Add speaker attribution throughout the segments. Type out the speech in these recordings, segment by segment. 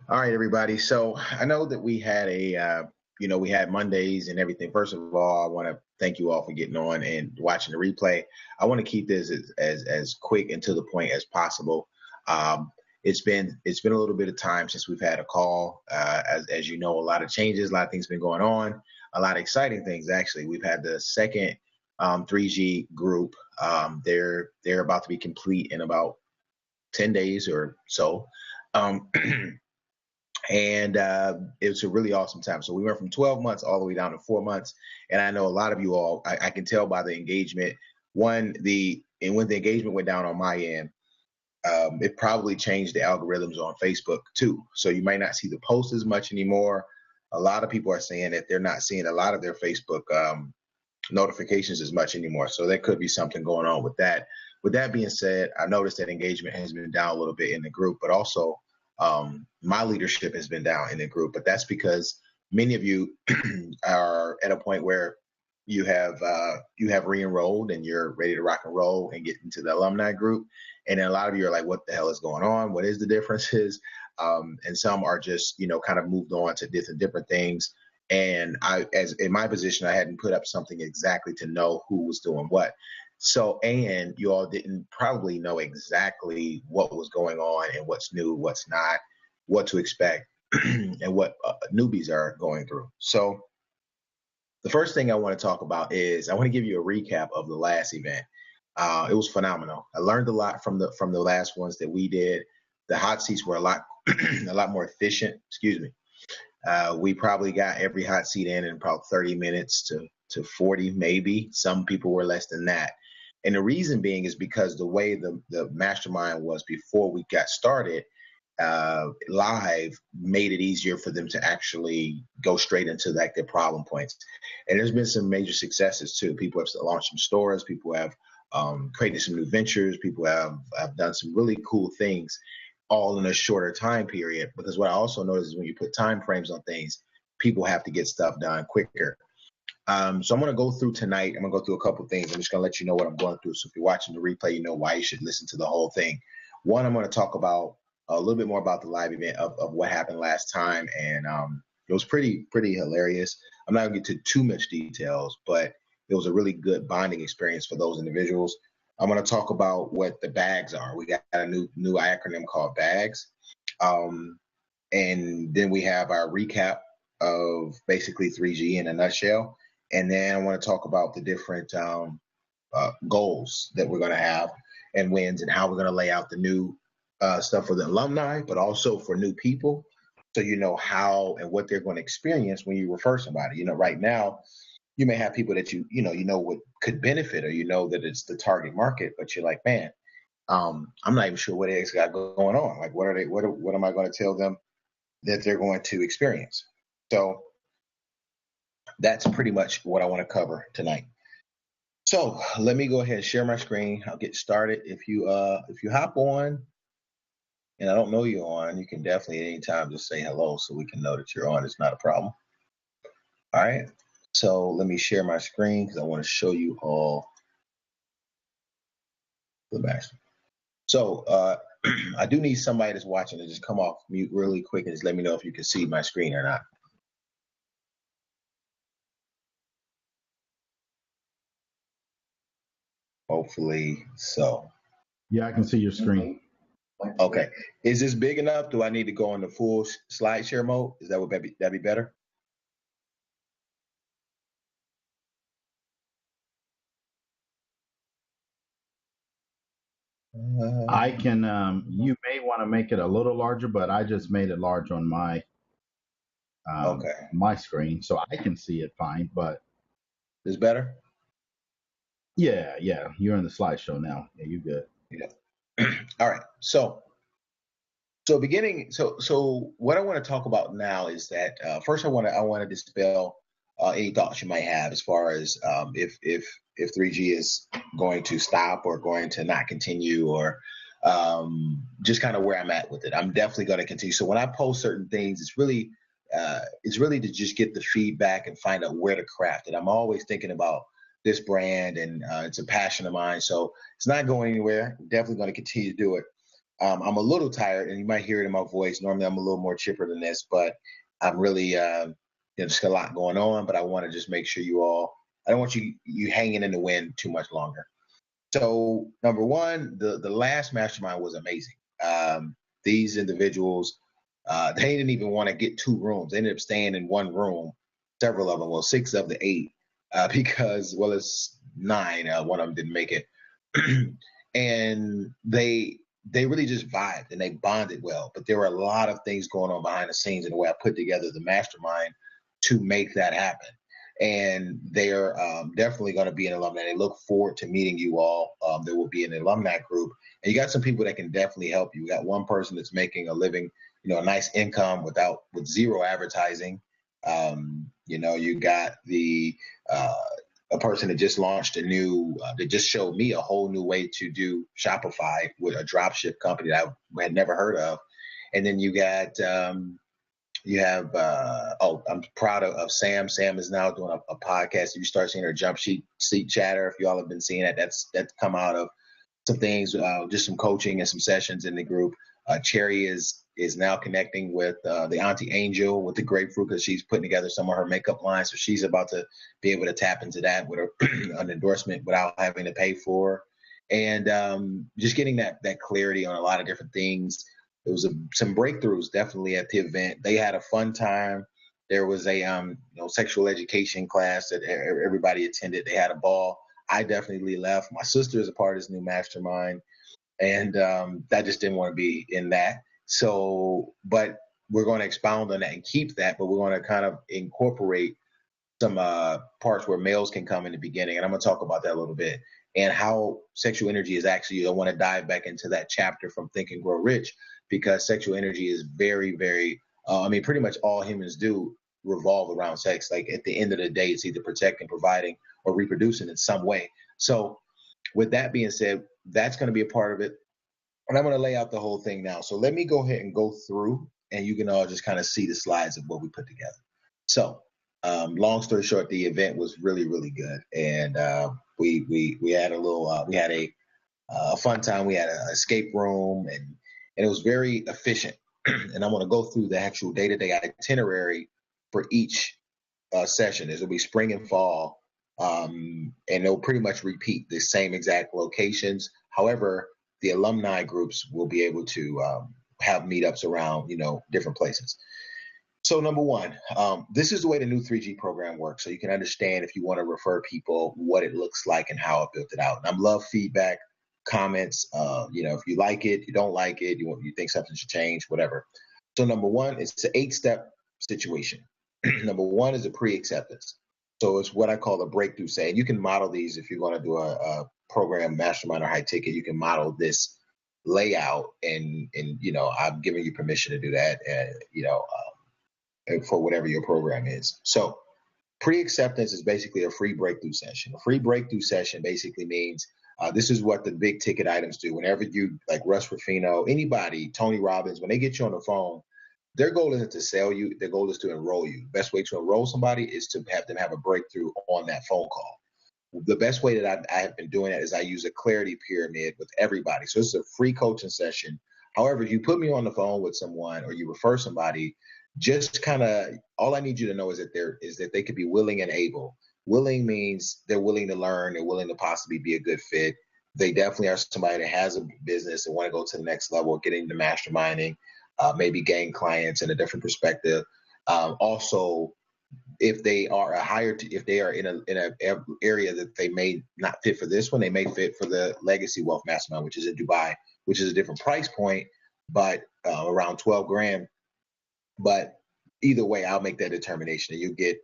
Speaker 1: All right, everybody. So I know that we had we had Mondays and everything. First of all, I want to thank you all for getting on and watching the replay. I want to keep this as quick and to the point as possible. Um, it's been a little bit of time since we've had a call. As you know, a lot of changes, a lot of things been going on, a lot of exciting things. Actually, we've had the second 3G group. They're about to be complete in about 10 days or so. Um, and it was a really awesome time. So we went from 12 months all the way down to 4 months, and I know a lot of you all. I can tell by the engagement. When the engagement went down on my end, it probably changed the algorithms on Facebook too. So you might not see the posts as much anymore. A lot of people are saying that they're not seeing a lot of their Facebook notifications as much anymore. So there could be something going on with that. With that being said, I noticed that engagement has been down a little bit in the group, but also my leadership has been down in the group. But that's because many of you are at a point where you have re-enrolled and you're ready to rock and roll and get into the alumni group. And then a lot of you are like, what the hell is going on? What is the differences? And some are just, kind of moved on to different things. And as in my position, I hadn't put up something exactly to know who was doing what. So, and you all didn't probably know exactly what was going on and what's new, what's not, what to expect, and what newbies are going through. So, the first thing I want to talk about is I want to give you a recap of the last event. It was phenomenal. I learned a lot from the last ones that we did. The hot seats were a lot a lot more efficient. Excuse me. We probably got every hot seat in about 30 minutes to 40, maybe. Some people were less than that. And the reason being is because the way the mastermind was before we got started, live made it easier for them to actually go straight into like their problem points. And there's been some major successes too. People have launched some stores. People have created some new ventures. People have done some really cool things all in a shorter time period. Because what I also notice is when you put time frames on things, people have to get stuff done quicker. So I'm going to go through tonight. I'm going to go through a couple of things. I'm just going to let you know what I'm going through. So if you're watching the replay, you know why you should listen to the whole thing. One, I'm going to talk about a little bit more about the live event of what happened last time. And it was pretty hilarious. I'm not going to get to too much details, but it was a really good bonding experience for those individuals. I'm going to talk about what the bags are. We got a new acronym called BAGS. And then we have our recap of basically 3G in a nutshell. And then I want to talk about the different goals that we're going to have and wins and how we're going to lay out the new stuff for the alumni, but also for new people. So you know how and what they're going to experience when you refer somebody. Right now, you may have people that you know what could benefit, or that it's the target market, but you're like, man, I'm not even sure what eggs got going on. Like, what are they? What am I going to tell them that they're going to experience? So that's pretty much what I want to cover tonight. So let me go ahead and share my screen. I'll get started. If you hop on and I don't know you're on, you can definitely at any time just say hello so we can know that you're on. It's not a problem. All right. So let me share my screen because I want to show you all the back. So I do need somebody that's watching to just come off mute really quick and just let me know if you can see my screen or not. Hopefully so.
Speaker 2: Yeah, I can see your screen.
Speaker 1: Okay. Is this big enough? Do I need to go into full slide share mode? Is that that'd be better?
Speaker 2: I can, you may want to make it a little larger, but I just made it large on my my screen, so I can see it fine, but.
Speaker 1: Is better?
Speaker 2: Yeah, you're in the slideshow now. Yeah, you good.
Speaker 1: Yeah. All right. So what I want to talk about now is that first I want to dispel any thoughts you might have as far as if 3G is going to stop or going to not continue, or just kind of where I'm at with it. I'm definitely going to continue. So when I post certain things, it's really to just get the feedback and find out where to craft it. I'm always thinking about this brand, and it's a passion of mine. So it's not going anywhere. I'm definitely going to continue to do it. I'm a little tired, and you might hear it in my voice. Normally, I'm a little more chipper than this, but I'm really, just a lot going on. But I want to just make sure you all. I don't want you hanging in the wind too much longer. So, number one, the last mastermind was amazing. These individuals, they didn't even want to get two rooms. They ended up staying in one room. Several of them, well, six of the eight, because well, it's nine. One of them didn't make it, and they really just vibed and they bonded well. But there were a lot of things going on behind the scenes in the way I put together the mastermind to make that happen. And they're definitely going to be an alumni. They look forward to meeting you all. There will be an alumni group, and you got some people that can definitely help you. You got one person that's making a living, a nice income with zero advertising. You got uh, a person that just launched that just showed me a whole new way to do Shopify with a dropship company that I had never heard of. And then you have I'm proud of Sam. Sam is now doing a podcast. You start seeing her jump seat chatter. If you all have been seeing it, that's come out of some things, just some coaching and some sessions in the group. Cherry is now connecting with the Auntie Angel with the grapefruit, because she's putting together some of her makeup lines. So she's about to be able to tap into that with an endorsement without having to pay for. And just getting that clarity on a lot of different things. There was some breakthroughs definitely at the event. They had a fun time. There was a sexual education class that everybody attended. They had a ball. I definitely left. My sister is a part of this new mastermind, and I just didn't want to be in that. So, but we're going to expound on that and keep that, but we're going to kind of incorporate some parts where males can come in the beginning, and I'm going to talk about that a little bit, and how sexual energy is actually. I want to dive back into that chapter from Think and Grow Rich, because sexual energy is very, very. Pretty much all humans do revolve around sex. Like at the end of the day, it's either protecting, providing, or reproducing in some way. So, with that being said, that's going to be a part of it, and I'm going to lay out the whole thing now. So let me go ahead and go through, and you can all just kind of see the slides of what we put together. So, long story short, the event was really, really good, and we had a fun time. We had an escape room, and it was very efficient. And I'm going to go through the actual day-to-day itinerary for each session. It'll be spring and fall, and they'll pretty much repeat the same exact locations. However, the alumni groups will be able to have meetups around, different places. So number one, this is the way the new 3G program works. So you can understand, if you want to refer people, what it looks like and how I built it out. And I love feedback, comments. If you like it, you don't like it, you think something should change, whatever. So number one, it's an 8-step situation. Number one is a pre-acceptance. So it's what I call a breakthrough say. And you can model these if you're going to do a program, mastermind or high ticket. You can model this layout, and I'm giving you permission to do that. For whatever your program is. So pre-acceptance is basically a free breakthrough session. A free breakthrough session basically means this is what the big ticket items do. Whenever you, like Russ Ruffino, anybody, Tony Robbins, when they get you on the phone, their goal isn't to sell you. Their goal is to enroll you. The best way to enroll somebody is to have them have a breakthrough on that phone call. The best way that I have been doing it is I use a clarity pyramid with everybody. So it's a free coaching session. However, if you put me on the phone with someone or you refer somebody, just kind of all I need you to know is that they could be willing and able. Willing means they're willing to learn, they're willing to possibly be a good fit. They definitely are somebody that has a business and want to go to the next level, get into masterminding, maybe gain clients in a different perspective. Also, if they are if they are in a area that they may not fit for this one, they may fit for the Legacy Wealth Mastermind, which is in Dubai, which is a different price point, but around 12 grand. But either way, I'll make that determination, and you get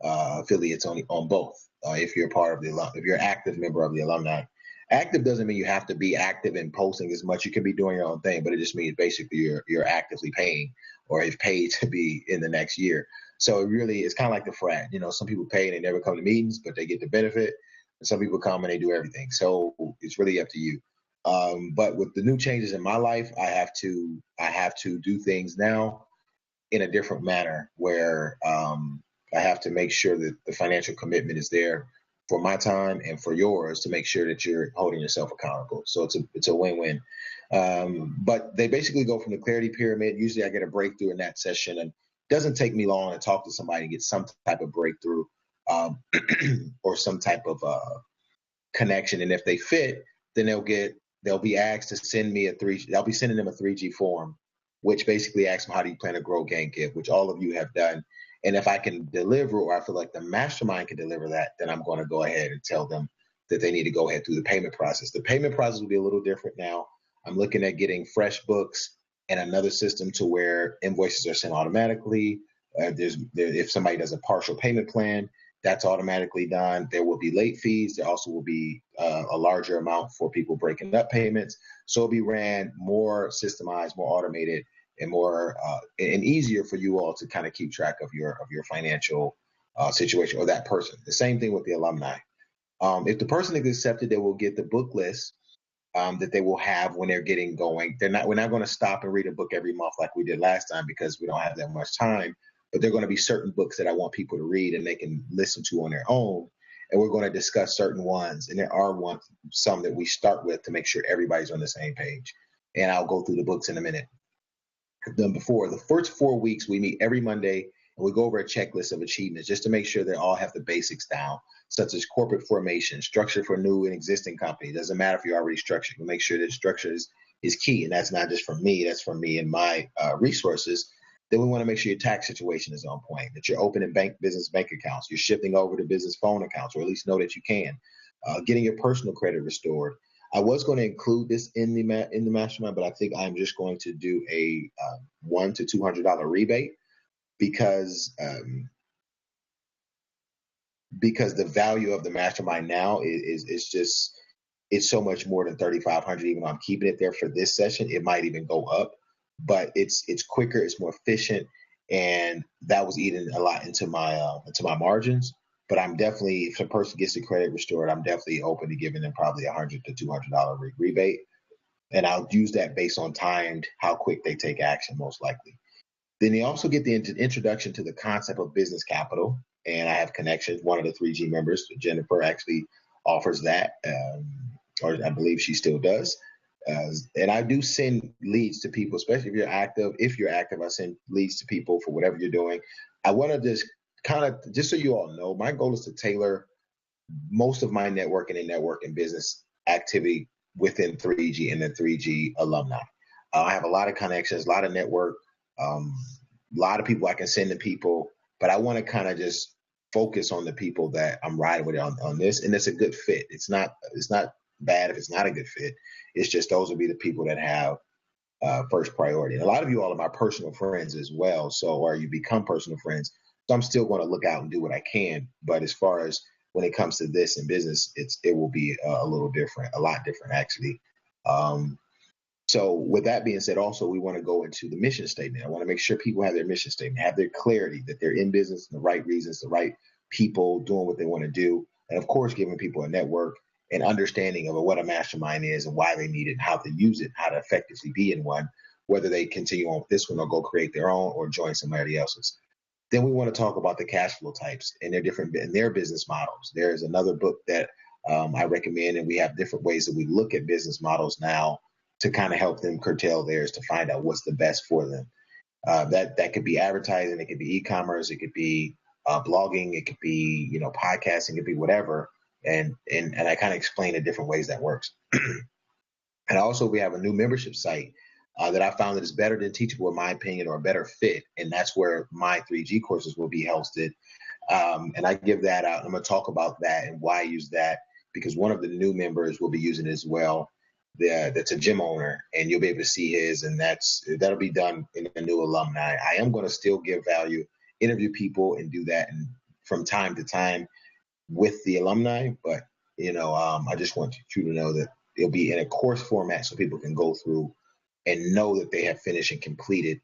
Speaker 1: affiliates on both. If you're part of if you're an active member of the alumni. Active doesn't mean you have to be active and posting as much. You can be doing your own thing, but it just means basically you're actively paying, or have paid to be in the next year. So it's kind of like the frat. Some people pay and they never come to meetings, but they get the benefit. And some people come and they do everything. So it's really up to you. But with the new changes in my life, I have to do things now in a different manner, where I have to make sure that the financial commitment is there for my time and for yours, to make sure that you're holding yourself accountable. So it's a win-win. But they basically go from the clarity pyramid. Usually I get a breakthrough in that session, and it doesn't take me long to talk to somebody and get some type of breakthrough, um, or some type of connection. And if they fit, then they'll be asked to send me I'll be sending them a 3G form, which basically asks them, how do you plan to grow, gain, give, which all of you have done. And if I can deliver, or I feel like the mastermind can deliver that, then I'm going to go ahead and tell them that they need to go ahead through the payment process. The payment process will be a little different now. I'm looking at getting FreshBooks and another system to where invoices are sent automatically. If somebody does a partial payment plan, that's automatically done. There will be late fees. There also will be a larger amount for people breaking up payments. So it'll be ran more systemized, more automated, and more and easier for you all to kind of keep track of your financial situation, or that person. The same thing with the alumni. If the person is accepted, they will get the book list that they will have when they're getting going. We're not going to stop and read a book every month like we did last time, because we don't have that much time. But there are going to be certain books that I want people to read and they can listen to on their own. And we're going to discuss certain ones. And there are some that we start with to make sure everybody's on the same page. And I'll go through the books in a minute. Done before. The first 4 weeks, we meet every Monday and we go over a checklist of achievements just to make sure they all have the basics down, such as corporate formation, structure for new and existing company. Doesn't matter if you're already structured. We make sure that structure is key. And that's not just from me, that's from me and my resources. Then we want to make sure your tax situation is on point, that you're opening business bank accounts, you're shifting over to business phone accounts, or at least know that you can. Getting your personal credit restored. I was going to include this in the mastermind, but I think I'm just going to do a $100 to $200 rebate, because the value of the mastermind now is just, it's so much more than 3,500. Even though I'm keeping it there for this session, it might even go up, but it's quicker, it's more efficient, and that was eating a lot into my margins. But I'm definitely, if a person gets the credit restored, I'm definitely open to giving them probably $100 to $200 rebate, and I'll use that based on how quick they take action, most likely. Then they also get the introduction to the concept of business capital, and I have connections. One of the 3G members, Jennifer, actually offers that, or I believe she still does. And I do send leads to people, especially if you're active. If you're active, I send leads to people for whatever you're doing. I want to just so you all know, my goal is to tailor most of my networking and business activity within 3G and the 3G alumni. I have a lot of connections, a lot of network, a lot of people I can send to people, but I want to kind of just focus on the people that I'm riding with on this, and it's a good fit. It's not bad if it's not a good fit. It's just those will be the people that have first priority. And a lot of you all are my personal friends as well, or you become personal friends. So I'm still going to look out and do what I can. But as far as when it comes to this in business, it will be a little different, a lot different actually. So with that being said, also we want to go into the mission statement. I want to make sure people have their mission statement, have their clarity that they're in business, the right reasons, the right people doing what they want to do, and of course giving people a network and understanding of what a mastermind is and why they need it, and how to use it, how to effectively be in one, whether they continue on with this one or go create their own or join somebody else's. Then we want to talk about the cash flow types and their business models. There's another book that I recommend, and we have different ways that we look at business models now to kind of help them curtail theirs to find out what's the best for them. That could be advertising, it could be e-commerce, it could be blogging, it could be podcasting, it could be whatever. And I kind of explain the different ways that works. And also we have a new membership site that I found that is better than Teachable in my opinion, or a better fit, and that's where my 3G courses will be hosted. And I give that out. I'm going to talk about that and why I use that, because one of the new members will be using it as well. That's a gym owner, and you'll be able to see his, and that'll be done in the new alumni. I am going to still give value, interview people, and do that from time to time with the alumni, but I just want you to know that it'll be in a course format so people can go through and know that they have finished and completed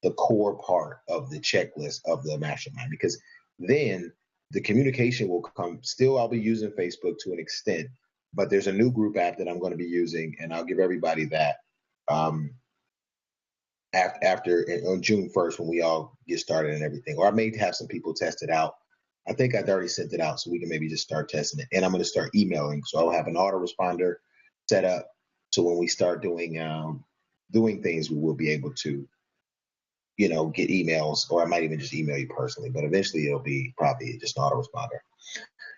Speaker 1: the core part of the checklist of the mastermind, because then the communication will come. Still, I'll be using Facebook to an extent, but there's a new group app that I'm going to be using, and I'll give everybody that after on June 1st when we all get started and everything. Or I may have some people test it out. I think I've already sent it out, so we can maybe just start testing it. And I'm going to start emailing, so I'll have an autoresponder set up So when we start doing things, we will be able to, get emails, or I might even just email you personally, but eventually it'll be probably just an autoresponder.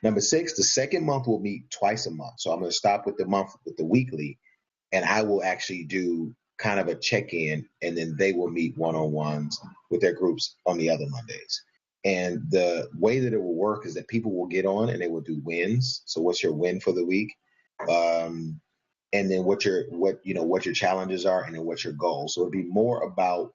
Speaker 1: Number 6, the second month will meet twice a month. So I'm going to stop with the month with the weekly, and I will actually do kind of a check-in, and then they will meet one-on-ones with their groups on the other Mondays. And the way that it will work is that people will get on and they will do wins. So what's your win for the week? And then what your challenges are, and then what your goals. So it'll be more about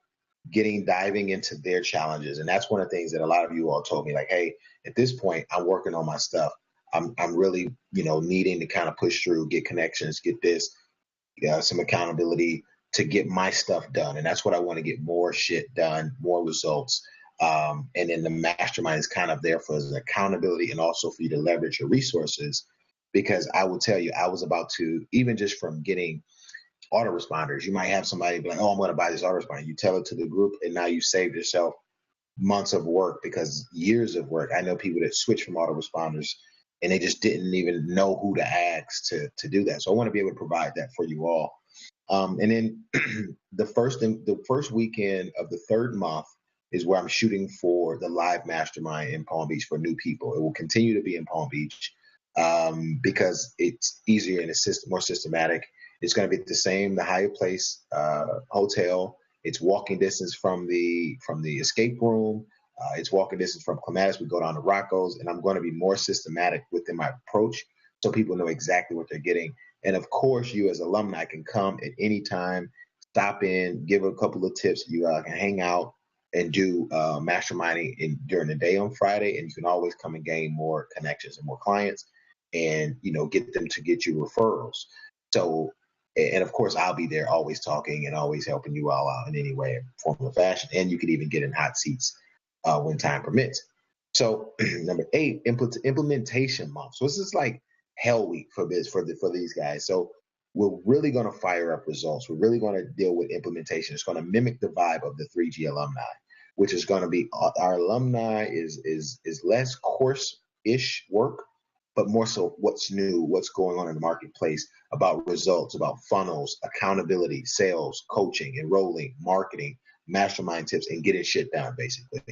Speaker 1: diving into their challenges. And that's one of the things that a lot of you all told me, like, hey, at this point, I'm working on my stuff. I'm really, needing to kind of push through, get connections, get this, some accountability to get my stuff done. And that's what I want to get more shit done, more results. And then the mastermind is kind of there for as accountability, and also for you to leverage your resources. Because I will tell you, I was about to, even just from getting autoresponders, you might have somebody be like, oh, I'm going to buy this autoresponder. You tell it to the group, and now you saved yourself months of work, because years of work. I know people that switch from autoresponders and they just didn't even know who to ask to do that. So I want to be able to provide that for you all. And then the first weekend of the third month is where I'm shooting for the live mastermind in Palm Beach for new people. It will continue to be in Palm Beach because it's easier and it's more systematic. It's going to be the Hyatt Place hotel. It's walking distance from the escape room. It's walking distance from Clematis. We go down to Rocco's, and I'm going to be more systematic within my approach, so people know exactly what they're getting. And of course, you as alumni can come at any time, stop in, give a couple of tips. You can hang out and do masterminding during the day on Friday, and you can always come and gain more connections and more clients, and get them to get you referrals. So, and of course, I'll be there always talking and always helping you all out in any way, form, or fashion. And you can even get in hot seats when time permits. So number 8, implementation month. So this is like hell week for these guys. So we're really going to fire up results. We're really going to deal with implementation. It's going to mimic the vibe of the 3G alumni, which is going to be our alumni is less course-ish work, but more so what's new, what's going on in the marketplace, about results, about funnels, accountability, sales, coaching, enrolling, marketing, mastermind tips, and getting shit done, basically.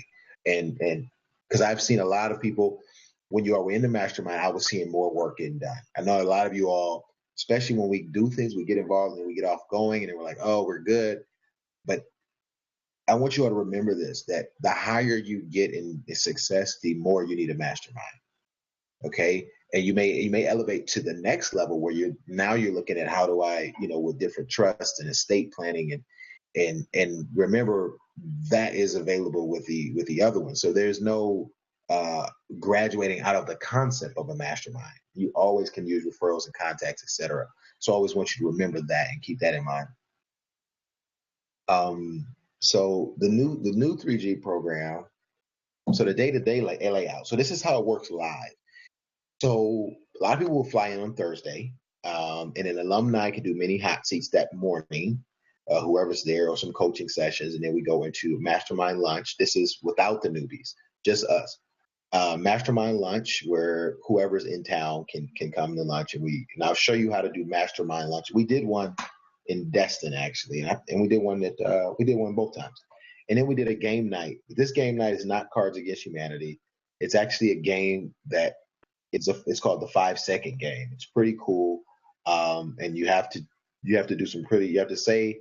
Speaker 1: And because I've seen a lot of people, when you are in the mastermind, I was seeing more work getting done. I know a lot of you all, especially when we do things, we get involved and we get off going, and then we're like, oh, we're good. But I want you all to remember this, that the higher you get in success, the more you need a mastermind. Okay. And you may elevate to the next level where you're looking at, how do I, with different trusts and estate planning, and remember that is available with the other one. So there's no graduating out of the concept of a mastermind. You always can use referrals and contacts, etc. So I always want you to remember that and keep that in mind. So the new 3G program. So the day-to-day layout. So this is how it works live. So a lot of people will fly in on Thursday, and an alumni can do mini hot seats that morning, whoever's there, or some coaching sessions, and then we go into mastermind lunch. This is without the newbies, just us. Mastermind lunch, where whoever's in town can come to lunch, and I'll show you how to do mastermind lunch. We did one in Destin actually, and we did one both times, and then we did a game night. This game night is not Cards Against Humanity. It's actually a game that it's called the 5-second game. It's pretty cool, and you have to do you have to say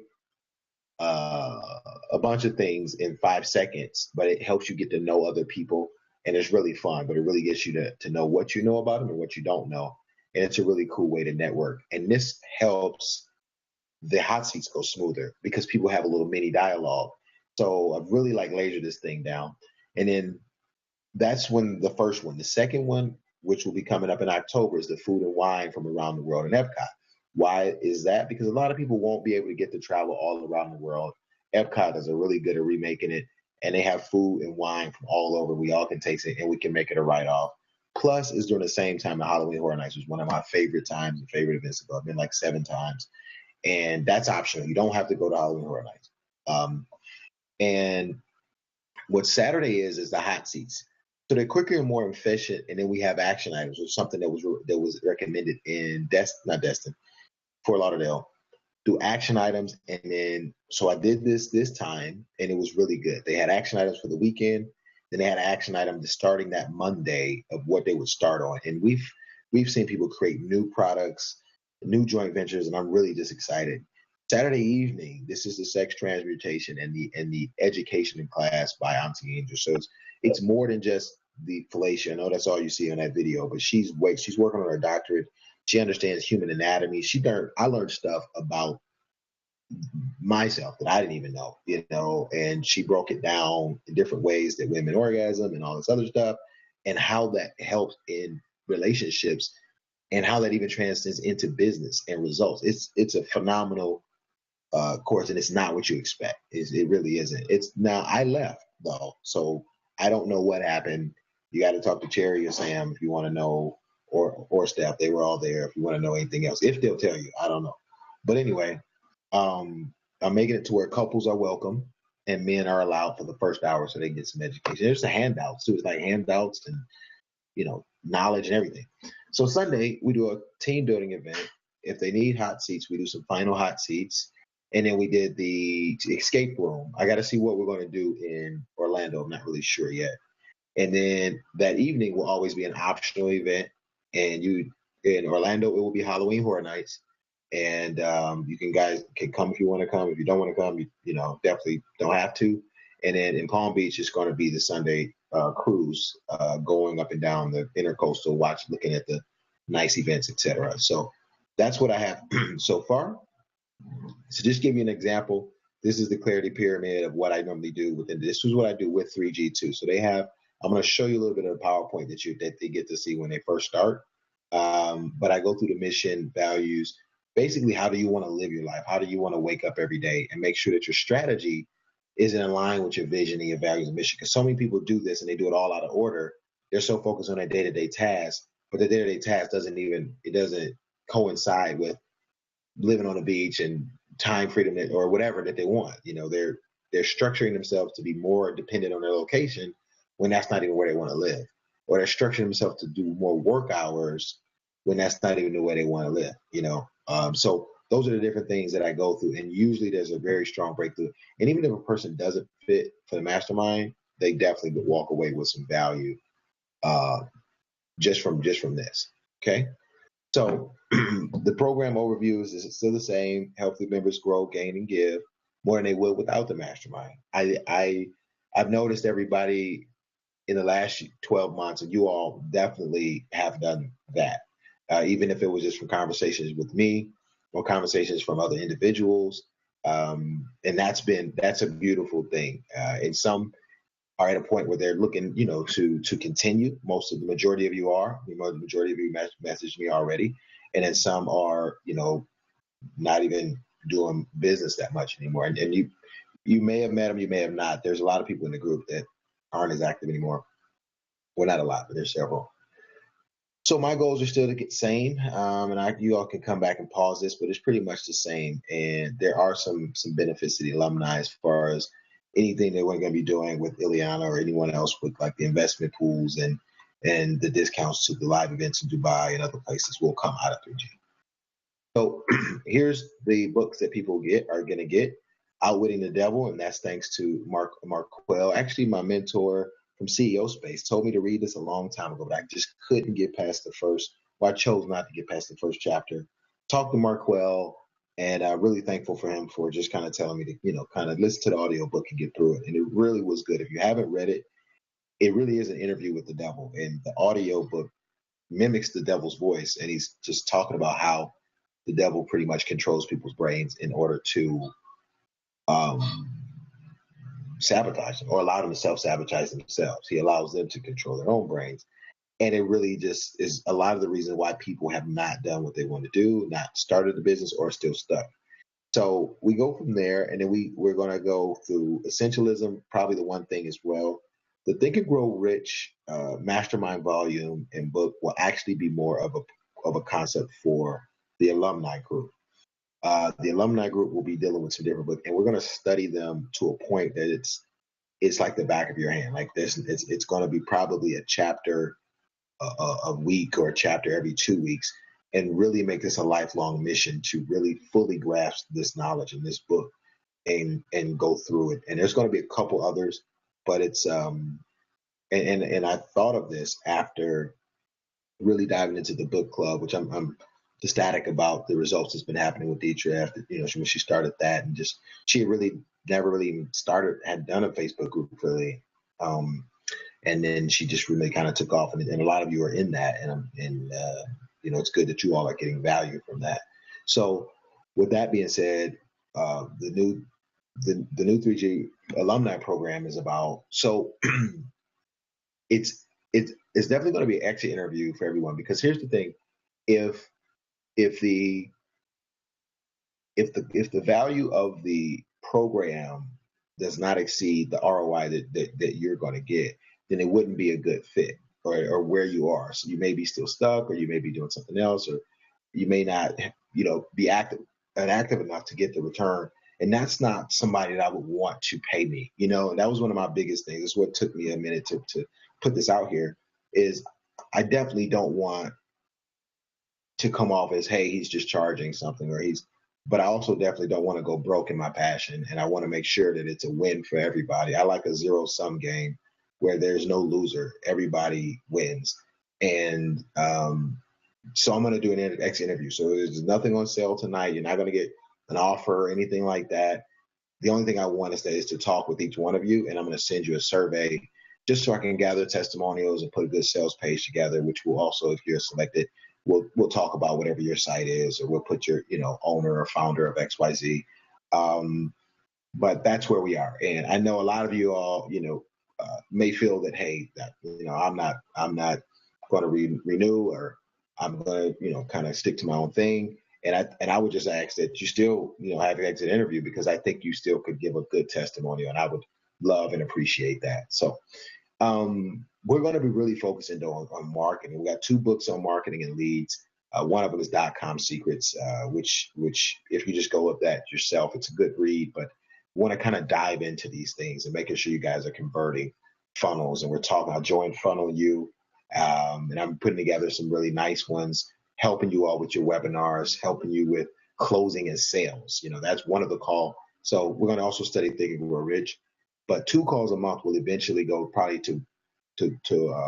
Speaker 1: a bunch of things in 5 seconds, but it helps you get to know other people, and it's really fun. But it really gets you to know what you know about them and what you don't know, and it's a really cool way to network. And this helps the hot seats go smoother because people have a little mini dialogue. So I've really lasered this thing down, and then that's when the first one. The second one, which will be coming up in October, is the food and wine from around the world in Epcot. Why is that? Because a lot of people won't be able to get to travel all around the world. Epcot is really good at remaking it, and they have food and wine from all over. We all can taste it, and we can make it a write-off. Plus, it's during the same time at Halloween Horror Nights, which is one of my favorite times and favorite events. I've been 7 times, and that's optional. You don't have to go to Halloween Horror Nights. And what Saturday is the hot seats. So they're quicker and more efficient, and then we have action items, which is something that was recommended in Fort Lauderdale. do action items. And then, so I did this time, and it was really good. They had action items for the weekend. Then they had an action item starting that Monday of what they would start on. And we've seen people create new products, new joint ventures, and I'm really just excited. Saturday evening, this is the sex transmutation and the education in class by Auntie Angel. So it's more than just the fellatio. I know that's all you see on that video, but she's working on her doctorate. She understands human anatomy. I learned stuff about myself that I didn't even know, and she broke it down in different ways that women orgasm and all this other stuff, and how that helps in relationships and how that even transcends into business and results. It's a phenomenal course, and it's not what you expect. It really isn't. It's now I left though, so I don't know what happened. You got to talk to Cherry or Sam if you want to know, or Steph. They were all there. If you want to know anything else, if they'll tell you, I don't know. But anyway, I'm making it to where couples are welcome and men are allowed for the first hour so they can get some education. There's the handouts too. It's like handouts and knowledge and everything. So Sunday we do a team building event. If they need hot seats, we do some final hot seats. And then we did the escape room. I got to see what we're going to do in Orlando. I'm not really sure yet. And then that evening will always be an optional event. And in Orlando, it will be Halloween Horror Nights. And you guys can come if you want to come. If you don't want to come, you definitely don't have to. And then in Palm Beach, it's going to be the Sunday cruise, going up and down the intercoastal, looking at the nice events, etc. So that's what I have so far. So just give you an example. This is the clarity pyramid of what I normally do within. This is what I do with 3G2. So I'm going to show you a little bit of the PowerPoint that they get to see when they first start. But I go through the mission, values, basically how do you want to live your life? How do you want to wake up every day and make sure that your strategy is in line with your vision and your values and mission? Because so many people do this and they do it all out of order. They're so focused on their day-to-day tasks, but the day-to-day task doesn't coincide with living on the beach and time freedom or whatever that they want. They're structuring themselves to be more dependent on their location when that's not even where they want to live, or they're structuring themselves to do more work hours when that's not even the way they want to live. So those are the different things that I go through, and usually there's a very strong breakthrough. And even if a person doesn't fit for the mastermind, they definitely would walk away with some value just from this. Okay. So the program overview is still the same. Help the members grow, gain, and give more than they would without the mastermind. I've noticed everybody in the last 12 months, and you all definitely have done that. Even if it was just from conversations with me or conversations from other individuals. And that's a beautiful thing. And some are at a point where they're looking, to continue. The majority of you are. The majority of you messaged me already. And then some are, not even doing business that much anymore. And you may have met them, you may have not. There's a lot of people in the group that aren't as active anymore. Well, not a lot, but there's several. So my goals are still to get same, and you all can come back and pause this, but it's pretty much the same. And there are some benefits to the alumni as far as anything that we're going to be doing with Ileana or anyone else with like the investment pools and the discounts to the live events in Dubai and other places will come out of 3G. So here's the books that people are going to get. Outwitting the Devil, and that's thanks to Mark Quell, actually my mentor from CEO Space, told me to read this a long time ago, but I just couldn't get past I chose not to get past the first chapter. Talked to Mark Quell, and I'm really thankful for him for just kind of telling me to, kind of listen to the audiobook and get through it. And it really was good. If you haven't read it, it really is an interview with the devil. And the audiobook mimics the devil's voice. And he's just talking about how the devil pretty much controls people's brains in order to sabotage them or allow them to self-sabotage themselves. He allows them to control their own brains. And it really just is a lot of the reason why people have not done what they want to do, not started the business, or still stuck. So we go from there, and then we're going to go through essentialism, probably the one thing as well. The Think and Grow Rich mastermind volume and book will actually be more of a concept for the alumni group. The alumni group will be dealing with some different books, and we're going to study them to a point that it's like the back of your hand. Like this, it's going to be probably a chapter a week or a chapter every 2 weeks. and really make this a lifelong mission to really fully grasp this knowledge in this book and go through it. And there's going to be a couple others, but it's and I thought of this after really diving into the book club, which I'm ecstatic about the results that's been happening with Deidre after, when she started that, and just she really never really even had done a Facebook group really. And then she just really kind of took off, and a lot of you are in that, and it's good that you all are getting value from that. So with that being said, the new 3G alumni program is about, so it's definitely going to be an exit interview for everyone, because here's the thing: if the value of the program does not exceed the ROI that you're going to get, then it wouldn't be a good fit, or where you are. So you may be still stuck, or you may be doing something else, or you may not, be active enough to get the return. And that's not somebody that I would want to pay me, and that was one of my biggest things. It's what took me a minute to put this out here, is I definitely don't want to come off as, hey, he's just charging something, but I also definitely don't want to go broke in my passion. And I want to make sure that it's a win for everybody. I like a zero-sum game where there's no loser. Everybody wins. And so I'm going to do an exit interview. So there's nothing on sale tonight. You're not going to get an offer or anything like that. The only thing I want is to talk with each one of you, and I'm going to send you a survey just so I can gather testimonials and put a good sales page together, which will also, if you're selected, we'll talk about whatever your site is, or we'll put your, owner or founder of XYZ. But that's where we are. And I know a lot of you all, may feel that, hey, that, I'm not going to renew, or I'm going to, kind of stick to my own thing. And I would just ask that you still, have an exit interview, because I think you still could give a good testimonial, and I would love and appreciate that. So we're going to be really focusing on marketing. We got 2 books on marketing and leads. One of them is .com Secrets, which if you just go with that yourself, it's a good read. But we want to kind of dive into these things and making sure you guys are converting funnels. And we're talking about Join Funnel You, and I'm putting together some really nice ones, helping you all with your webinars, helping you with closing and sales. That's one of the calls. So we're going to also study Think and Grow Rich. But 2 calls a month will eventually go probably to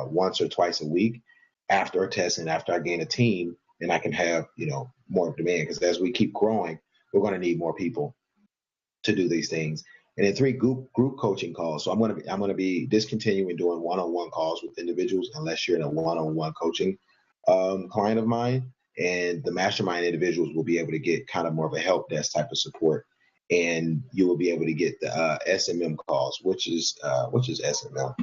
Speaker 1: once or twice a week after a test, and after I gain a team and I can have, more demand, because as we keep growing, we're going to need more people to do these things. And then 3 group coaching calls. So I'm going to be discontinuing doing one-on-one calls with individuals, unless you're in a one-on-one coaching client of mine. And the mastermind individuals will be able to get kind of more of a help desk type of support. And you will be able to get the SMM calls, which is SMM,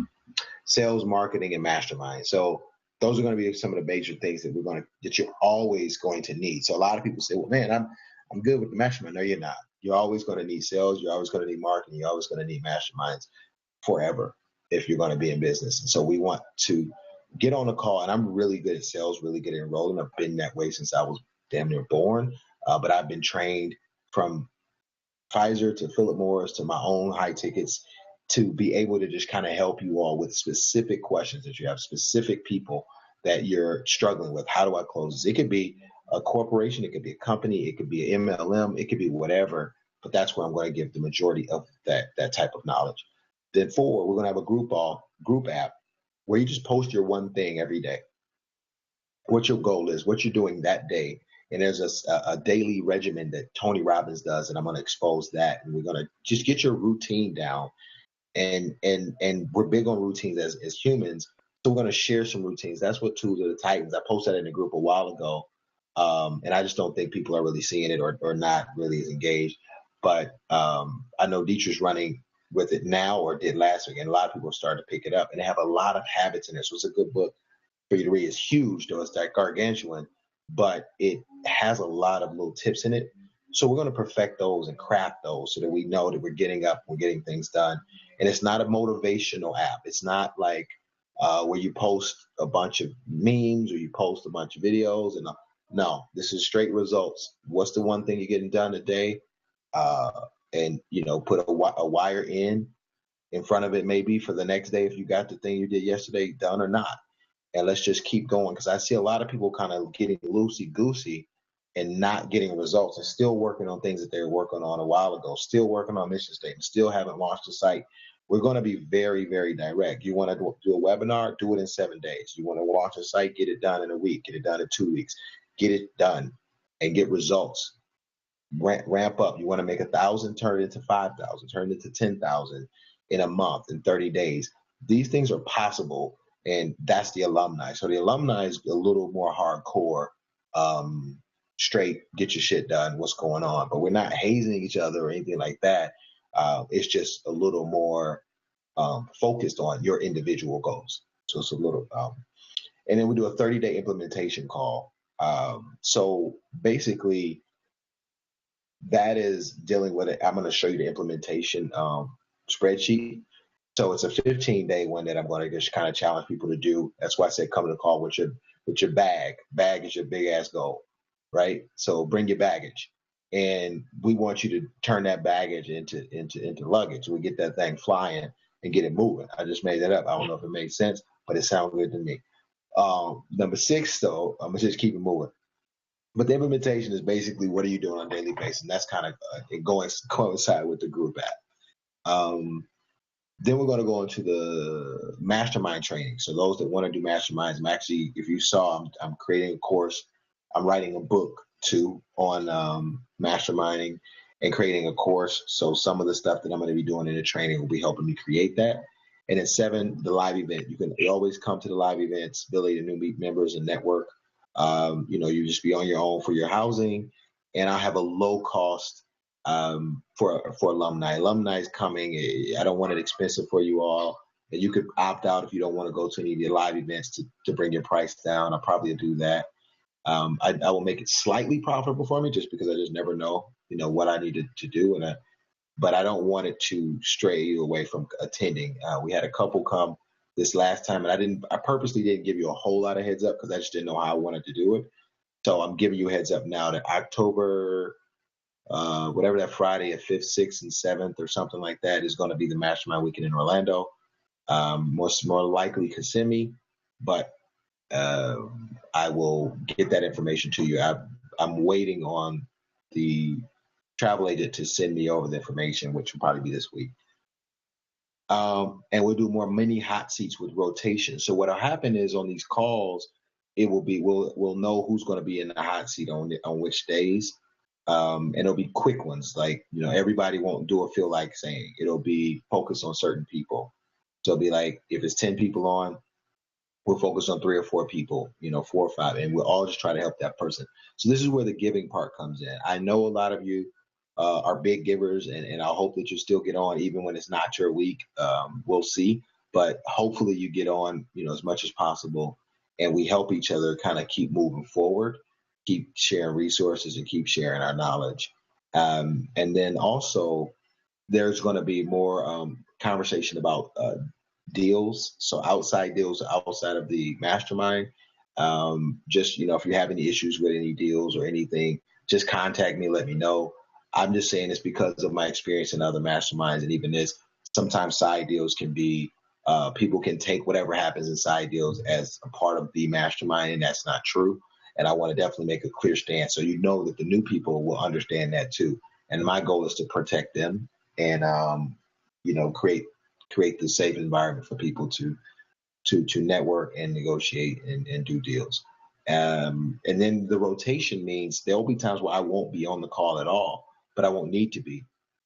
Speaker 1: sales, marketing, and mastermind. So those are going to be some of the major things that you're always going to need. So a lot of people say, well, man, I'm good with the mastermind. No, you're not. You're always going to need sales. You're always going to need marketing. You're always going to need masterminds forever if you're going to be in business. And so we want to get on a call. And I'm really good at sales, really good at enrolling. I've been that way since I was damn near born. But I've been trained from Pfizer to Philip Morris to my own high tickets to be able to just kind of help you all with specific questions that you have, specific people that you're struggling with. How do I close this? It could be a corporation, it could be a company, it could be an MLM, it could be whatever, but that's where I'm going to give the majority of that type of knowledge. Then 4, we're going to have a group app where you just post your one thing every day, what your goal is, what you're doing that day. And there's a daily regimen that Tony Robbins does, and I'm going to expose that. And we're going to just get your routine down. And we're big on routines as humans. So we're going to share some routines. That's what Tools of the Titans. I posted that in the group a while ago. And I just don't think people are really seeing it or not really as engaged. But I know Dietrich's running with it now, or did last week. And a lot of people have started to pick it up. And they have a lot of habits in there. So it's a good book for you to read. It's huge, though. It's that gargantuan. But it has a lot of little tips in it. So we're going to perfect those and craft those so that we know that we're getting up, we're getting things done. And it's not a motivational app. It's not like where you post a bunch of memes or you post a bunch of videos. And no, this is straight results. What's the one thing you're getting done today? And, put a wire in front of it maybe for the next day if you got the thing you did yesterday done or not. and let's just keep going, because I see a lot of people kind of getting loosey goosey and not getting results and still working on things that they were working on a while ago, still working on mission statements, still haven't launched the site. We're going to be very, very direct. You want to do a webinar, do it in 7 days. You want to launch a site, get it done in a week, get it done in 2 weeks, get it done and get results. Ramp up. You want to make 1,000 turn into 5,000, turn into 10,000 in a month, in 30 days. These things are possible, and that's the alumni. So the alumni is a little more hardcore, straight, get your shit done, what's going on. But we're not hazing each other or anything like that. It's just a little more focused on your individual goals. So it's a little, and then we do a 30-day implementation call. So basically, that is dealing with it. I'm going to show you the implementation spreadsheet. So it's a 15-day one that I'm going to just kind of challenge people to do. That's why I said come to the call with your bag. Bag is your big ass goal, right? So bring your baggage, and we want you to turn that baggage into luggage. We get that thing flying and get it moving. I just made that up. I don't know if it made sense, but it sounds good to me. Number 6, though, I'm gonna just keep it moving. But the implementation is basically what are you doing on a daily basis, and that's kind of coincide with the group app. Then we're going to go into the mastermind training. So those that want to do masterminds, I'm actually, if you saw, I'm creating a course. I'm writing a book too on masterminding and creating a course. So some of the stuff that I'm going to be doing in the training will be helping me create that. And then 7, the live event. You can always come to the live events, ability to meet members and network. You just be on your own for your housing, and I'll have a low cost for alumni. Alumni is coming. I don't want it expensive for you all, and you could opt out if you don't want to go to any of the live events to bring your price down. I'll probably do that. I will make it slightly profitable for me, just because I just never know, what I need to do, but I don't want it to stray you away from attending. We had a couple come this last time, and I purposely didn't give you a whole lot of heads up because I just didn't know how I wanted to do it. So I'm giving you a heads up now that October, whatever that Friday at 5th, 6th, and 7th or something like that is going to be the mastermind weekend in Orlando. More likely Kissimmee, but I will get that information to you. I'm waiting on the travel agent to send me over the information, which will probably be this week. And we'll do more mini hot seats with rotation. So what'll happen is on these calls, it will be we'll know who's going to be in the hot seat on which days, and it'll be quick ones. Like everybody won't do a feel like saying. It'll be focused on certain people. So it'll be like if it's 10 people on, we'll focus on 3 or 4 people, 4 or 5, and we'll all just try to help that person. So this is where the giving part comes in. I know a lot of you are big givers, and I hope that you still get on even when it's not your week. We'll see, but hopefully you get on, as much as possible, and we help each other kind of keep moving forward, keep sharing resources, and keep sharing our knowledge. And then also there's going to be more conversation about deals, so outside deals outside of the mastermind. Just if you have any issues with any deals or anything, just contact me, let me know. I'm just saying this because of my experience in other masterminds, and even this, sometimes side deals can be people can take whatever happens in side deals as a part of the mastermind, and that's not true. And I want to definitely make a clear stance so that the new people will understand that too. And my goal is to protect them and create the safe environment for people to network and negotiate and do deals. And then the rotation means there'll be times where I won't be on the call at all, but I won't need to be.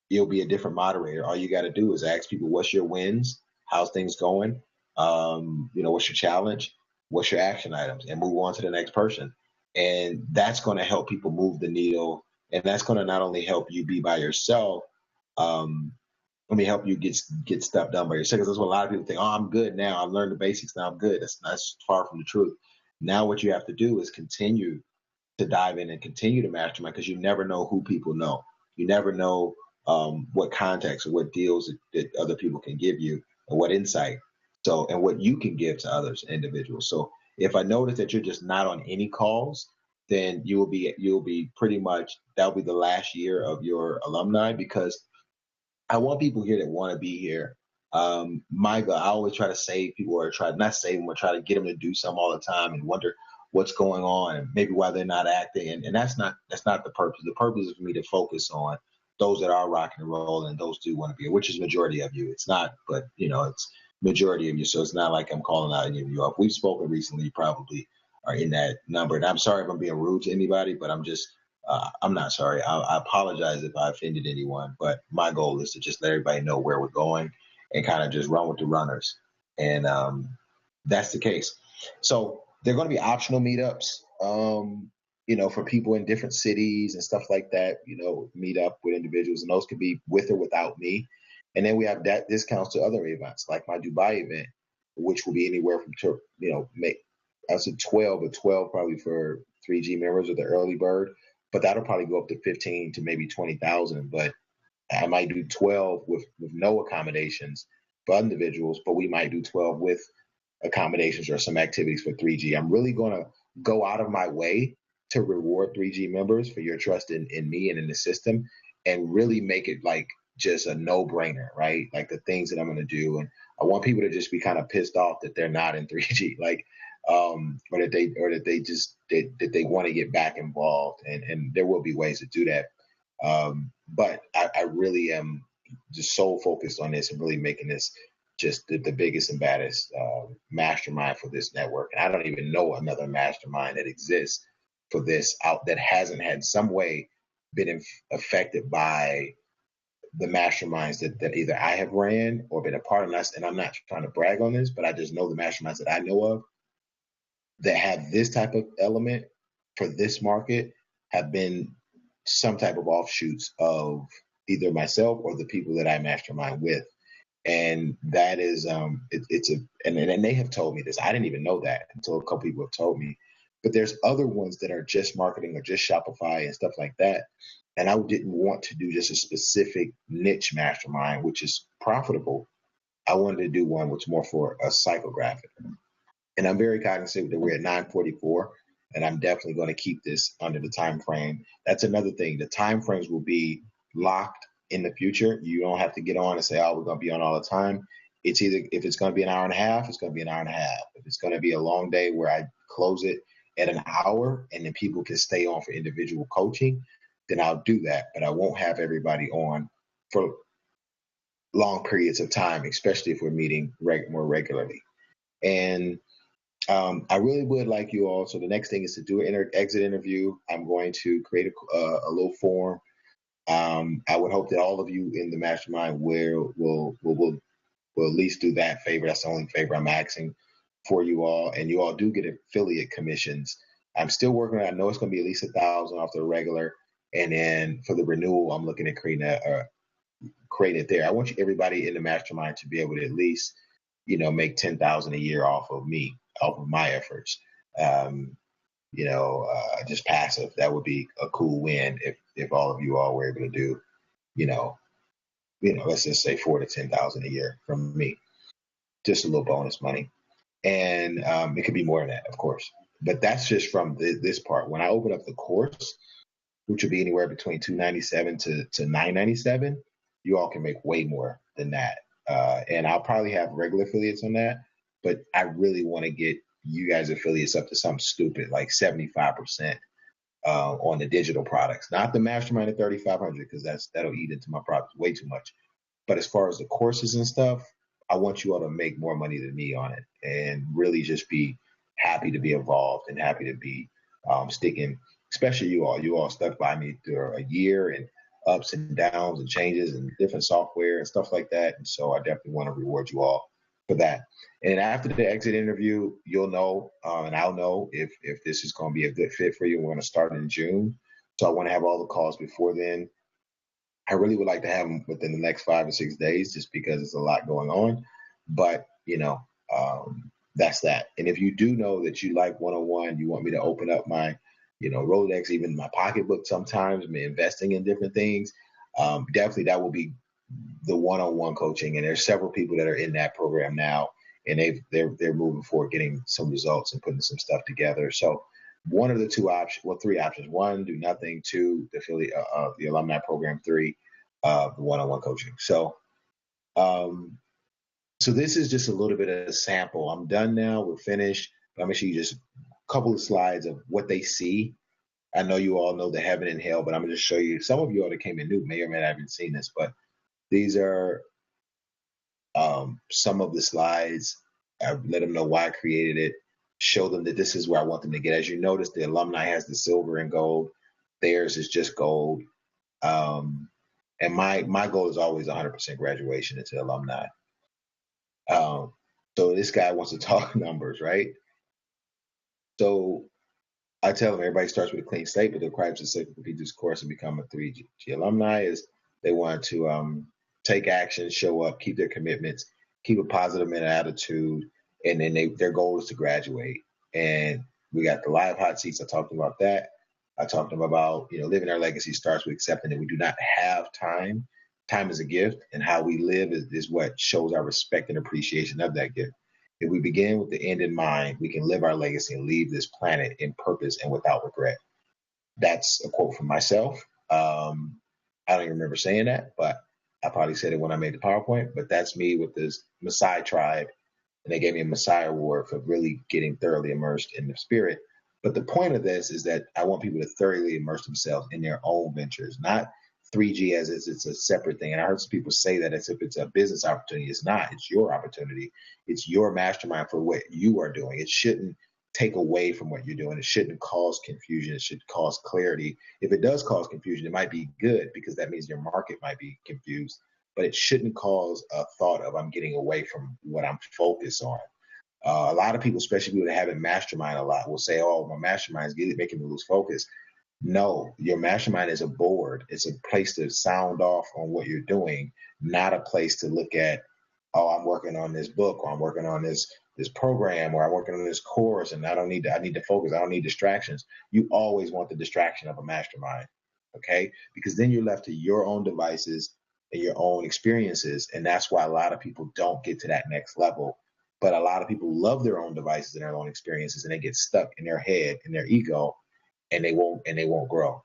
Speaker 1: You'll be a different moderator. All you got to do is ask people, what's your wins? How's things going? What's your challenge? What's your action items? And move on to the next person. And that's going to help people move the needle. And that's going to not only help you be by yourself, let me help you get stuff done by yourself. Because that's what a lot of people think. Oh, I'm good now. I've learned the basics. Now I'm good. That's far from the truth. Now what you have to do is continue to dive in and continue to mastermind, because you never know who people know. You never know what context or what deals that other people can give you, or what insight. So, and what you can give to others, individuals. So if I notice that you're just not on any calls, then you'll be pretty much, that'll be the last year of your alumni, because I want people here that want to be here, I always try to save people, or try not save them, or try to get them to do something all the time and wonder what's going on and maybe why they're not acting. And that's not the purpose. The purpose is for me to focus on those that are rocking and rolling, and those do want to be, which is majority of you. It's not, but it's majority of you. So it's not like I'm calling out any of you up. We've spoken recently. You probably are in that number. And I'm sorry if I'm being rude to anybody, but I'm not sorry. I apologize if I offended anyone, but my goal is to just let everybody know where we're going and kind of just run with the runners. And that's the case. So they're going to be optional meetups, for people in different cities and stuff like that, meet up with individuals, and those could be with or without me. And then we have that discounts to other events, like my Dubai event, which will be anywhere from, I said 12, but 12 probably for 3G members or the early bird, but that'll probably go up to 15 to maybe 20,000. But I might do 12 with no accommodations for individuals, but we might do 12 with accommodations or some activities for 3G. I'm really going to go out of my way to reward 3G members for your trust in me and in the system, and really make it like just a no-brainer, right? Like the things that I'm going to do. And I want people to just be kind of pissed off that they're not in 3G, like, or that they want to get back involved. And there will be ways to do that. But I really am just so focused on this and really making this just the biggest and baddest mastermind for this network. And I don't even know another mastermind that exists for this out that hasn't had some way been affected by the masterminds that either I have ran or been a part of. And I'm not trying to brag on this, but I just know the masterminds that I know of that have this type of element for this market have been some type of offshoots of either myself or the people that I mastermind with. And that is, and they have told me this. I didn't even know that until a couple people have told me. But there's other ones that are just marketing or just Shopify and stuff like that. And I didn't want to do just a specific niche mastermind, which is profitable. I wanted to do one which more for a psychographic. And I'm very cognizant that we're at 9:44, and I'm definitely going to keep this under the time frame. That's another thing. The time frames will be locked in the future. You don't have to get on and say, oh, we're going to be on all the time. It's either, if it's going to be an hour and a half, it's going to be an hour and a half. If it's going to be a long day where I close it at an hour and then people can stay on for individual coaching, then I'll do that. But I won't have everybody on for long periods of time, especially if we're meeting more regularly. And I really would like you all. So the next thing is to do an exit interview. I'm going to create a little form. I would hope that all of you in the mastermind will at least do that favor. That's the only favor I'm asking for you all. And you all do get affiliate commissions. I'm still working on it. I know it's going to be at least 1,000 off the regular. And then for the renewal, I'm looking at creating it there. I want everybody in the mastermind to be able to at least, make 10,000 a year off of me, off of my efforts. Just passive. That would be a cool win if all of you all were able to do, let's just say 4,000 to 10,000 a year from me, just a little bonus money. And it could be more than that, of course. But that's just from this part. When I open up the course, which would be anywhere between $297 to $997, you all can make way more than that. And I'll probably have regular affiliates on that, but I really want to get you guys affiliates up to something stupid like 75% on the digital products, not the mastermind at 3,500, because that'll eat into my profits way too much. But as far as the courses and stuff, I want you all to make more money than me on it, and really just be happy to be involved and happy to be sticking, especially you all. You all stuck by me through a year and ups and downs and changes and different software and stuff like that. And so I definitely want to reward you all for that. And after the exit interview, you'll know, and I'll know if this is going to be a good fit for you. We're going to start in June. So I want to have all the calls before then. I really would like to have them within the next 5 or 6 days, just because it's a lot going on. But, that's that. And if you do know that you like one-on-one, you want me to open up my, Rolodex, even my pocketbook sometimes, me investing in different things, definitely that will be the one-on-one coaching. And there's several people that are in that program now, and they're moving forward, getting some results and putting some stuff together. So one of the three options: one, do nothing; two, the alumni program; three, the one-on-one coaching. So So this is just a little bit of a sample. I'm done now. We're finished. But I'm gonna show you just a couple of slides of what they see. I know you all know the heaven and hell, but I'm gonna just show you. Some of you all that came in new may or may not have seen this, but these are some of the slides. I let them know why I created it. Show them that this is where I want them to get. As you notice, the alumni has the silver and gold. Theirs is just gold. And my goal is always 100% graduation into alumni. So this guy wants to talk numbers, right? So I tell them everybody starts with a clean slate, but the requirements to say complete this course and become a 3G alumni is they want to take action, show up, keep their commitments, keep a positive mental attitude, and then their goal is to graduate. And we got the live hot seats. I talked about that. I talked to them about, living our legacy starts with accepting that we do not have time. Time is a gift, and how we live is what shows our respect and appreciation of that gift. If we begin with the end in mind, we can live our legacy and leave this planet in purpose and without regret. That's a quote from myself. I don't even remember saying that, but I probably said it when I made the PowerPoint. But that's me with this Maasai tribe, and they gave me a Maasai award for really getting thoroughly immersed in the spirit. But the point of this is that I want people to thoroughly immerse themselves in their own ventures, not 3G as it's a separate thing. And I heard some people say that as if it's a business opportunity. It's not. It's your opportunity. It's your mastermind for what you are doing. It shouldn't take away from what you're doing. It shouldn't cause confusion. It should cause clarity. If it does cause confusion, it might be good because that means your market might be confused. But it shouldn't cause a thought of I'm getting away from what I'm focused on. A lot of people, especially people that haven't mastermind a lot, will say, "Oh, my mastermind is making me lose focus." No, your mastermind is a board. It's a place to sound off on what you're doing, not a place to look at, "Oh, I'm working on this book, or I'm working on this program, or I'm working on this course, and I need to focus. I don't need distractions." You always want the distraction of a mastermind, okay? Because then you're left to your own devices and your own experiences, and that's why a lot of people don't get to that next level. But a lot of people love their own devices and their own experiences, and they get stuck in their head, in their ego, and they won't grow.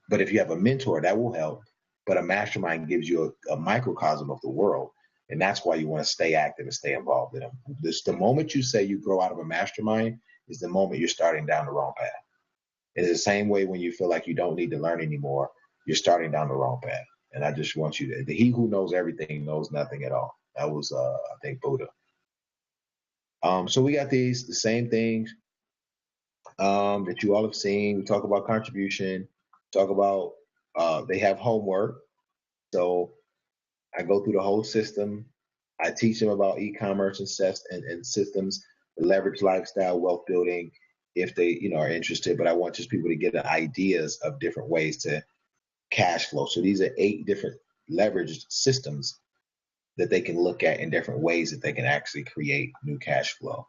Speaker 1: But if you have a mentor, that will help. But a mastermind gives you a microcosm of the world, and that's why you want to stay active and stay involved in them. This the moment you say you grow out of a mastermind is the moment you're starting down the wrong path. It's the same way when you feel like you don't need to learn anymore, you're starting down the wrong path. And I just want you to, he who knows everything knows nothing at all. That was, I think, Buddha. So we got the same things that you all have seen. We talk about contribution, talk about they have homework. So I go through the whole system. I teach them about e-commerce and systems, the leverage lifestyle, wealth building, if they are interested. But I want just people to get the ideas of different ways to cash flow. So these are 8 different leveraged systems that they can look at in different ways that they can actually create new cash flow.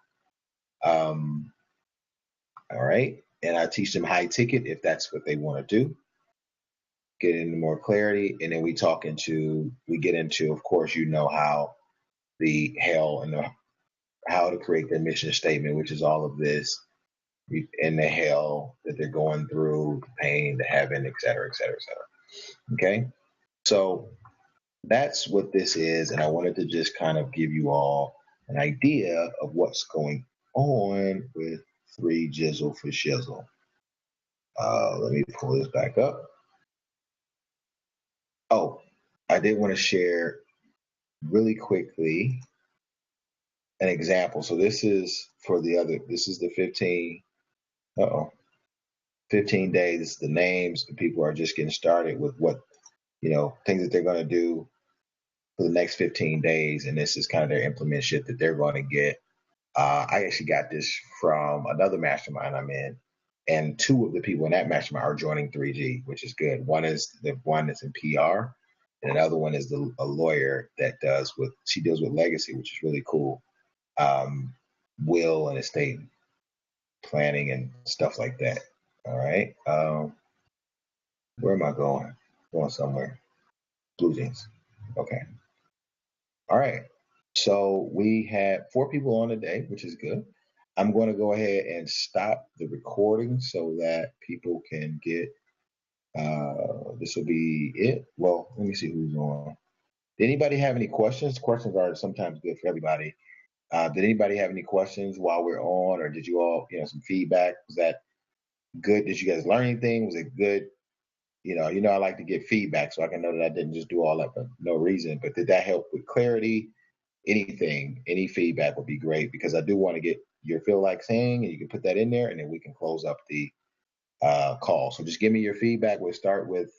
Speaker 1: All right. And I teach them high ticket if that's what they want to do. Get into more clarity. And then we get into, of course, how the hell and how to create their mission statement, which is all of this, and the hell that they're going through, the pain, the heaven, et cetera, et cetera, et cetera. Okay. So that's what this is. And I wanted to just kind of give you all an idea of what's going on with 3 Jizzle for Shizzle. Let me pull this back up. Oh, I did want to share really quickly an example. So this is this is the 15 days, the names. People are just getting started with what, things that they're going to do for the next 15 days. And this is kind of their implement shit that they're going to get. I actually got this from another mastermind I'm in. And 2 of the people in that mastermind are joining 3G, which is good. One is the one that's in PR, and another one is a lawyer that she deals with legacy, which is really cool. Will and estate planning and stuff like that. All right. Where am I going? Going somewhere. Blue jeans. Okay. All right. So we had 4 people on today, which is good. I'm going to go ahead and stop the recording so that people can get, this will be it. Well, let me see who's on. Did anybody have any questions? Questions are sometimes good for everybody. Did anybody have any questions while we're on, or did you all, some feedback? Was that good? Did you guys learn anything? Was it good? I like to get feedback so I can know that I didn't just do all that for no reason. But did that help with clarity? Anything, any feedback would be great because I do want to get your feel like saying, and you can put that in there, and then we can close up the call. So just give me your feedback. We'll start with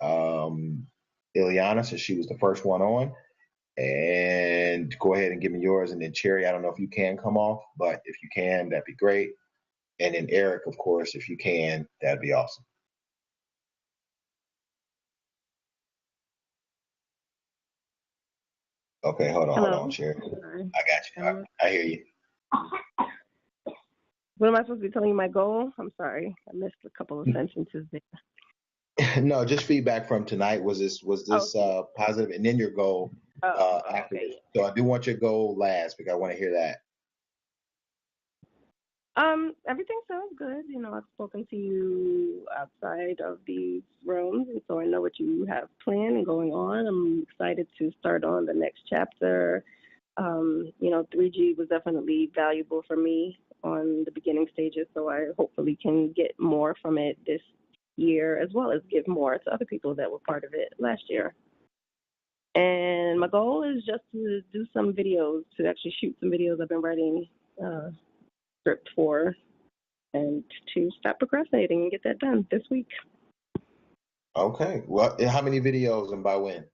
Speaker 1: Ileana, since she was the first one on, and go ahead and give me yours. And then Cherry, I don't know if you can come off, but if you can, that'd be great. And then Eric, of course, if you can, that'd be awesome. Okay, hold on, Cherry. I got you. I hear you.
Speaker 3: What am I supposed to be telling you my goal? I'm sorry. I missed a couple of sentences there.
Speaker 1: No, just feedback from tonight. Was this positive? And then your goal after
Speaker 3: okay.
Speaker 1: this. So I do want your goal last because I want to hear that.
Speaker 3: Everything sounds good. I've spoken to you outside of these rooms, and so I know what you have planned and going on. I'm excited to start on the next chapter. 3G was definitely valuable for me on the beginning stages, so I hopefully can get more from it this year, as well as give more to other people that were part of it last year. And my goal is just to do some videos, to actually shoot some videos I've been writing script for, and to stop procrastinating and get that done this week.
Speaker 1: Okay. Well, how many videos and by when?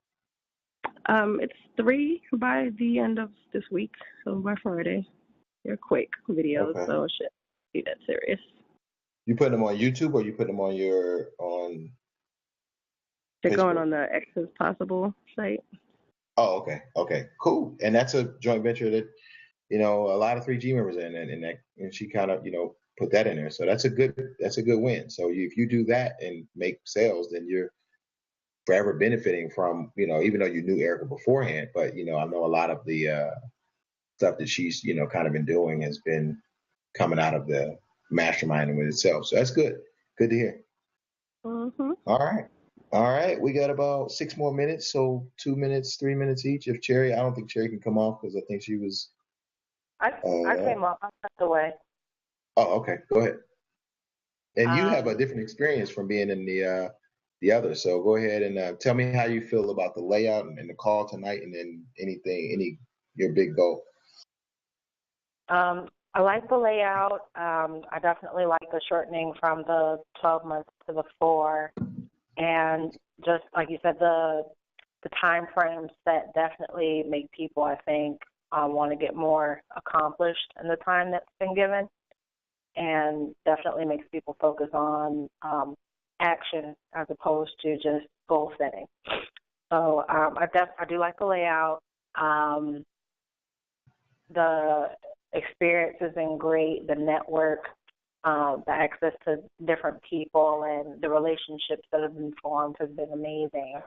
Speaker 3: It's 3 by the end of this week, so by Friday. They're quick videos,
Speaker 1: Okay.
Speaker 3: so it shouldn't be that serious.
Speaker 1: You putting them on YouTube or you putting them on
Speaker 3: They're
Speaker 1: Facebook?
Speaker 3: going on the X's Possible site.
Speaker 1: Oh, okay. Okay, cool. And that's a joint venture that, a lot of 3G members are in, and she kind of, put that in there. So that's a good win. So if you do that and make sales, then you're forever benefiting from, even though you knew Erica beforehand, but, I know a lot of the stuff that she's, kind of been doing has been coming out of the mastermind with itself. So that's good. Good to hear.
Speaker 3: Mm-hmm.
Speaker 1: All right. We got about 6 more minutes. So 2 minutes, 3 minutes each. If Cherry, I don't think Cherry can come off because I think she was.
Speaker 4: I came off. I stepped away.
Speaker 1: Oh, okay. Go ahead. And you have a different experience from being in the other. So go ahead and tell me how you feel about the layout and the call tonight, and then your big goal.
Speaker 4: I like the layout. I definitely like the shortening from the 12 months to the 4, and just like you said, the time frames that definitely make people, I think, want to get more accomplished in the time that's been given, and definitely makes people focus on action as opposed to just goal setting. So I do like the layout. The experience has been great. The network, the access to different people, and the relationships that have been formed has been amazing.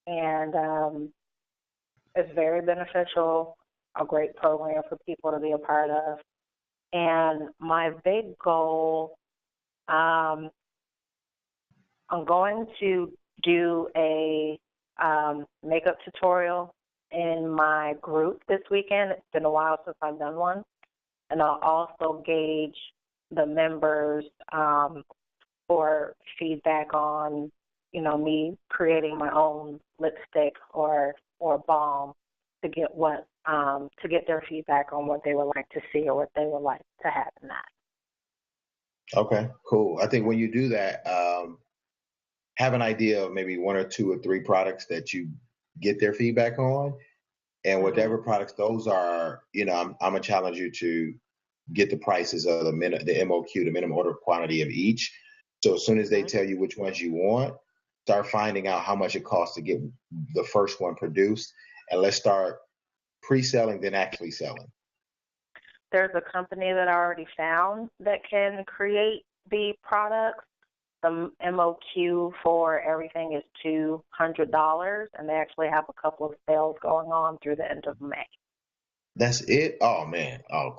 Speaker 4: And it's very beneficial, a great program for people to be a part of. And my big goal, I'm going to do a makeup tutorial in my group this weekend. It's been a while since I've done one. And I'll also gauge the members for feedback on, me creating my own lipstick or balm to get their feedback on what they would like to see or what they would like to have in that.
Speaker 1: Okay, cool. I think when you do that, have an idea of maybe 1 or 2 or 3 products that you get their feedback on, and whatever products those are, I'm gonna challenge you to get the prices of the MOQ, the minimum order quantity of each. So as soon as they tell you which ones you want, start finding out how much it costs to get the first one produced, and let's start pre-selling, then actually selling.
Speaker 4: There's a company that I already found that can create the products. The MOQ for everything is $200, and they actually have a couple of sales going on through the end of May.
Speaker 1: That's it? Oh, man. Oh,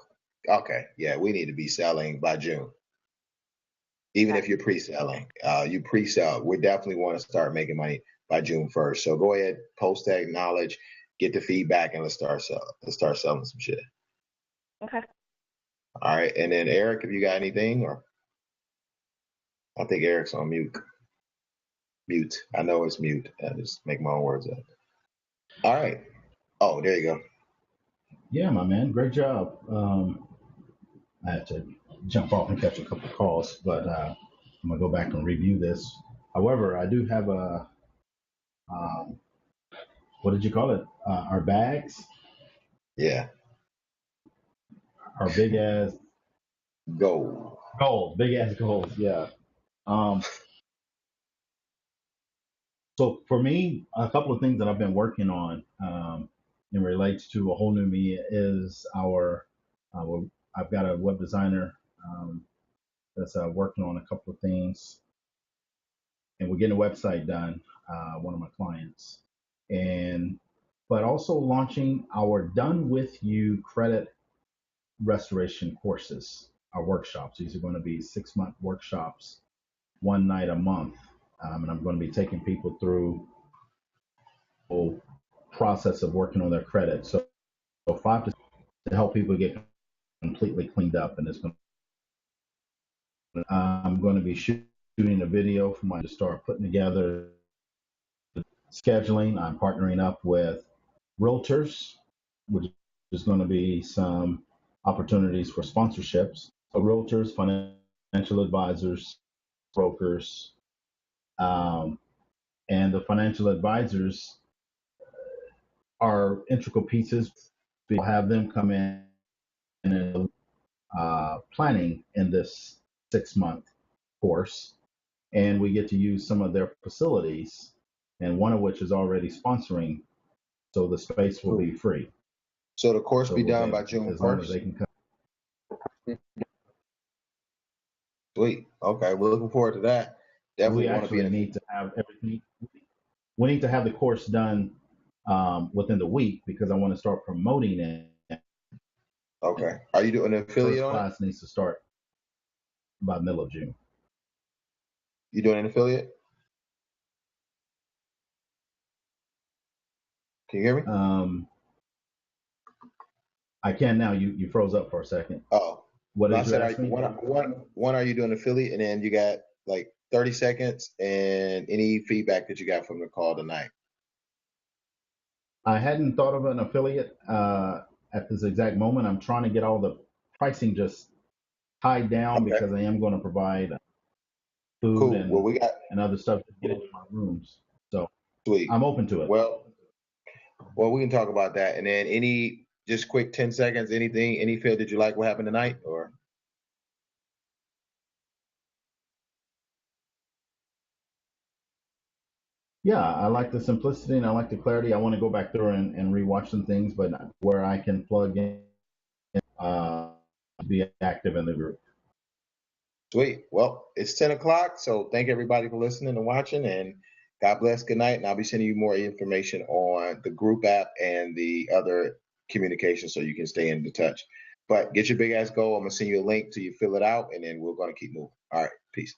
Speaker 1: okay. Yeah, we need to be selling by June. Even if you're pre-selling, you pre-sell. We definitely want to start making money. by June 1st. So go ahead, post that knowledge, get the feedback, and let's start selling some shit.
Speaker 4: Okay.
Speaker 1: All right, and then Eric, if you got anything, or I think Eric's on mute. Mute. I know it's mute. I just make my own words up. All right. Oh, there you go.
Speaker 2: Yeah, my man, great job. I had to jump off and catch a couple of calls, but I'm gonna go back and review this. However, I do have a what did you call it? Our bags,
Speaker 1: Yeah.
Speaker 2: our big ass
Speaker 1: Go.
Speaker 2: goals, big ass goals. Yeah. Um, so for me, a couple of things that I've been working on in relates to a whole new me is I've got a web designer that's working on a couple of things, and we're getting a website done. One of my clients, and but also launching our Done With You credit restoration courses, our workshops. These are going to be 6-month workshops, one night a month, and I'm going to be taking people through the whole process of working on their credit. So 5 to help people get completely cleaned up, and I'm going to be shooting a video for my to start putting together scheduling. I'm partnering up with realtors, which is going to be some opportunities for sponsorships. So realtors, financial advisors, brokers, and the financial advisors are integral pieces. We'll have them come in and planning in this 6-month course, and we get to use some of their facilities, and one of which is already sponsoring, so the space will be free.
Speaker 1: So the course
Speaker 2: So
Speaker 1: be
Speaker 2: we'll
Speaker 1: done
Speaker 2: be
Speaker 1: by
Speaker 2: able,
Speaker 1: June
Speaker 2: as long as
Speaker 1: 1st?
Speaker 2: they can come.
Speaker 1: Sweet. Okay, we're looking forward to that. Definitely
Speaker 2: We
Speaker 1: want to be
Speaker 2: actually
Speaker 1: in
Speaker 2: need to have everything. We need to have the course done within the week because I want to start promoting it.
Speaker 1: Okay. Are you doing an affiliate
Speaker 2: First
Speaker 1: on it?
Speaker 2: class needs to start by middle of June.
Speaker 1: You doing an affiliate? Can you hear me?
Speaker 2: I can now. You froze up for a second.
Speaker 1: Oh.
Speaker 2: What
Speaker 1: No, I
Speaker 2: did you
Speaker 1: said,
Speaker 2: ask me?
Speaker 1: one, are you doing affiliate? And then you got like 30 seconds and any feedback that you got from the call tonight.
Speaker 2: I hadn't thought of an affiliate at this exact moment. I'm trying to get all the pricing just tied down
Speaker 1: Okay.
Speaker 2: because I am going to provide food
Speaker 1: Cool. Well, we got
Speaker 2: and other stuff to get into my rooms. So
Speaker 1: sweet.
Speaker 2: I'm open to it.
Speaker 1: Well, we can talk about that. And then any just quick 10 seconds, anything, any field that you like what happened tonight or?
Speaker 2: Yeah, I like the simplicity and I like the clarity. I want to go back through and rewatch some things, but where I can plug in, be active in the group.
Speaker 1: Sweet. Well, it's 10 o'clock. So thank everybody for listening and watching, and God bless. Good night. And I'll be sending you more information on the group app and the other communication so you can stay in touch. But get your big ass goal. I'm going to send you a link till you fill it out, and then we're going to keep moving. All right. Peace.